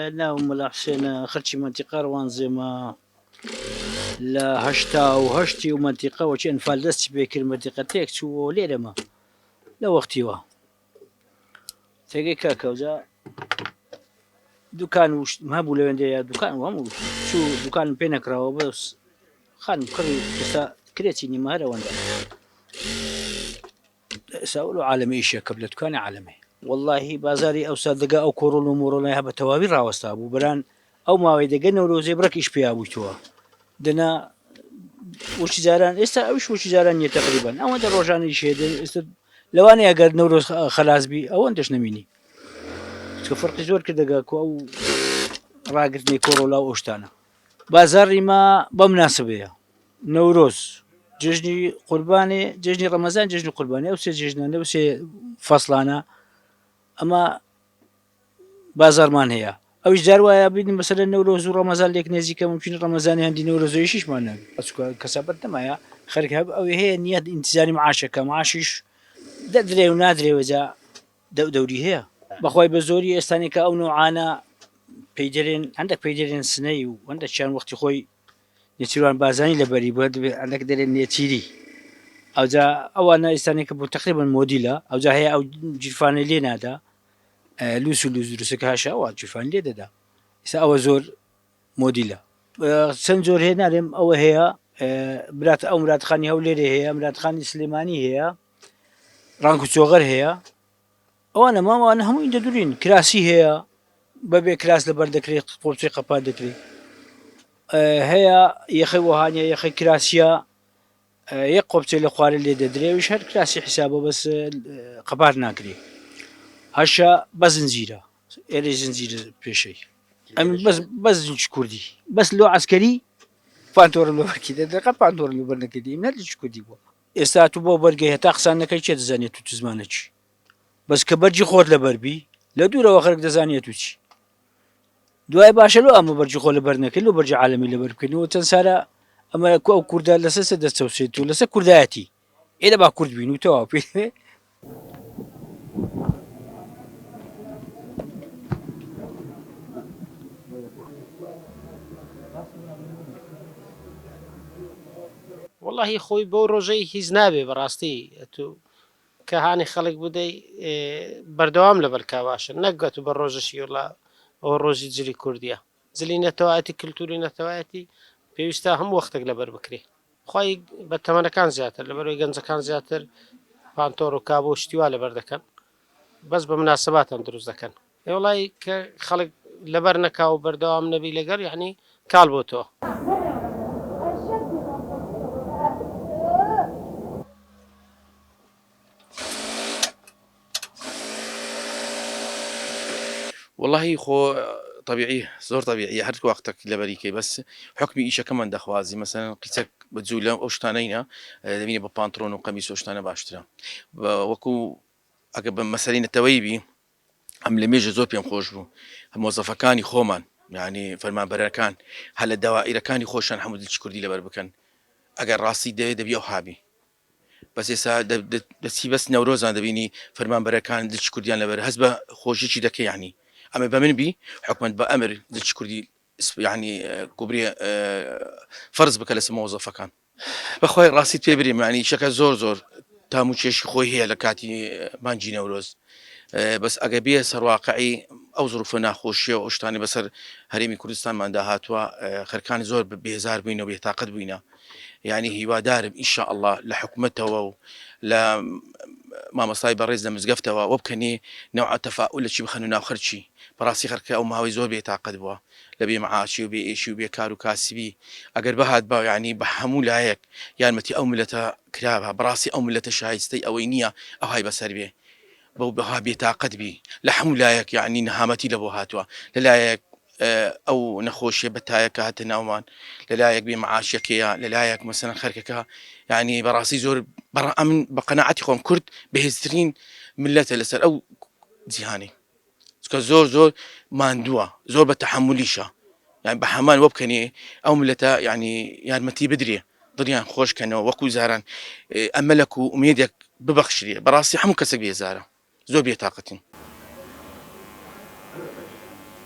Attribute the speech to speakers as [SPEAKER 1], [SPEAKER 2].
[SPEAKER 1] لا أم الحسين خرجي منطقة روان زيما لا هشتا وهشتي ومنطقة وشين فالدست بكل منطقة تيكس وليلة ما لا وقتي وا تيجي كاكا دكان وش ما بقول عندي دكان وهم شو دكان بينك راهو بس خان كري بس كريتيني مهرة وندا سأقولوا عالمي إيش قبل دكان عالمي والله بازاري أو صدقة أو كورون أمورنا هبة توابير راوستا أبو بران أو ما ويدقنا وروزي برك إيش بيا بوتوا دنا وش جاران استا وش جاران تقريبا أو أنت روجان يشهد است لو أنا أقدر نوروز خلاص بي أو أنتش نميني فرق زور كده أو راقتني كورولا وأشتانا بازاري ما بمناسبة نوروز ججني قرباني ججني رمضان ججني قرباني أو سي ججناني أو سي فصلانا أما بازار مان هي أو جار ويا بيدي مثلا نوروز ورمضان ليك نزيكا ممكن رمضان عندي نوروز يشيش معنا أسكو كسبت معايا خرج أو هي نية انتظاري معاشك معاشش دري ونادري وجا دوري هي بخوي بزوري استانيكا أو نوعانا بيدرين عندك بيدرين سني وعندك شان وقت خوي نتيروان بازاني لبري بود عندك درين نتيري أو جا أو أنا استانيكا تقريبا موديلا أو جا هي أو جرفاني لينا دا لوسو رسكاشا أو جرفاني لينا دا إسا أو زور موديلا سنزور هنا رم أو هي برات أو مرات خاني هوليري هي مرات خاني سليماني هي رانكو صغر هي أو أنا هم يندورين كراسي هي ببي كراس لبردكري قوتي قبادكري هي يخي وهانيا يخي كراسيا يقبتي لخوار اللي ددري وش هاد كراسي حسابه بس قبار ناكري هشا بس زنجيرة إلي زنجيرة بشي أم بس زنج كردي بس لو عسكري فانتور لو بركي ده فانتور لو برنكدي من هاد كردي بو استاتو بو برجي هتاخسان نكاي تشد زانية تزمانش بس كبرجي خود لبربي لا دورة وخرج دزانية توشي دوای باشە لۆ ئەمە بەرجی خۆ لەبەر نەکرد لۆ بەرجی عالەمی لەبەر بکردنەوە چەند سارە ئەمە ئەو کوردە لەسەر دەستەوسێت و لەسەر کوردایەتی ئێرە با کورد بین و تەواو پێ
[SPEAKER 2] والله خۆی بۆ ڕۆژەی هیچ نابێ بەڕاستی تو کە هاانی خەڵک بدەی بەردەوام لەبەر کاواشن نەگەت و بە ڕۆژەشی وڵا ئەو ڕۆژی جلی کوردیە جلی نەتەوایەتی کللتوری نەتەوایەتی پێویستە هەموو وەختێک لەبەر بکرێ خی بە تەمەنەکان زیاتر لەبەرەوەی گەنجەکان زیاتر پانتۆڕ و کابۆ شتیوا لەبەر دەکەن بەس بە مناسباتان دروست دەکەن وڵی کە خەڵک لەبەر نەکا و بەردەوام نەبی لەگەر یعنی کاڵ بۆ تۆ
[SPEAKER 3] والله خو طبيعي زۆر طبيعي هەر وقتك لەبەریکەی بەس حکمی ئیشە کەمان دەخوازی مەسەن قیچەک بەجوو لە ئەو شتانەینە دەبینێ بە پانتۆن و قەمیس و شتانە باشترە وەکو ئەگە بە مەسەری نەتەوەی بی ئەم لە مێژە زۆر پێم خۆش بوو مۆزەفەکانی خۆمان یعنی فەرمانبەرەکان هەل لە داوائیرەکانی خۆشان هەموو دڵی کوردی لەبەر بکەن ئەگەر ڕاستی دەبی ئەو هابی بەس ئێستا دەچی بەس نەورۆزان دەبینی فەرمانبەرەکان دڵی کوردیان لەبەر هەست بە خۆشیی دەکەی یعنی أما بمن بي حكما بأمر دلش كردي يعني كبري فرض بك لسه موظفة كان بخوي راسي تبري يعني شكل زور تامو شيء خوي هي لكاتي مانجي نوروز بس أجابية صار واقعي أو ظروفنا خوشية وأشتاني بسر هريمي كردستان ما عندها خركان زور بهزار بينا وبيتاقد بينا يعني هو دارم إن شاء الله لحكمته لا ما مصايب الرئيس لمزقفته وبكني نوع تفاؤل شي بخنونا وخرشي براسي خركة أو ما هو زور بيتعقد بوا لبي معاشي وبي إيشي وبي كارو كاسبي أقر بهاد با يعني بحمو لايك يعني متي أو ملتا كلابها براسي أو ملتا شايستي أو إنية أو هاي بسر بيه بو بها بيتعقد بي لحمو لايك يعني نهامتي لبو هاتوا للايك أو نخوشي بتايك هات نومان للايك بمعاشك يا للايك مثلا خركك يعني براسي زور من بقناعتي خوم كرد بهزترين ملته لسر أو جهاني چکە زۆر ماندووە زۆر بە تەحملیشە یان بە هەمان وە بکەنێ ئەو ملەتە یعنی یارمەتی بدرێ دڵیان خۆشکەنەوە وەکو زاران ئەمەلک و ئومێدێک ببەخشرێ بەڕاستی هەموو کەسێک بێزارە زۆر بێتاقەتین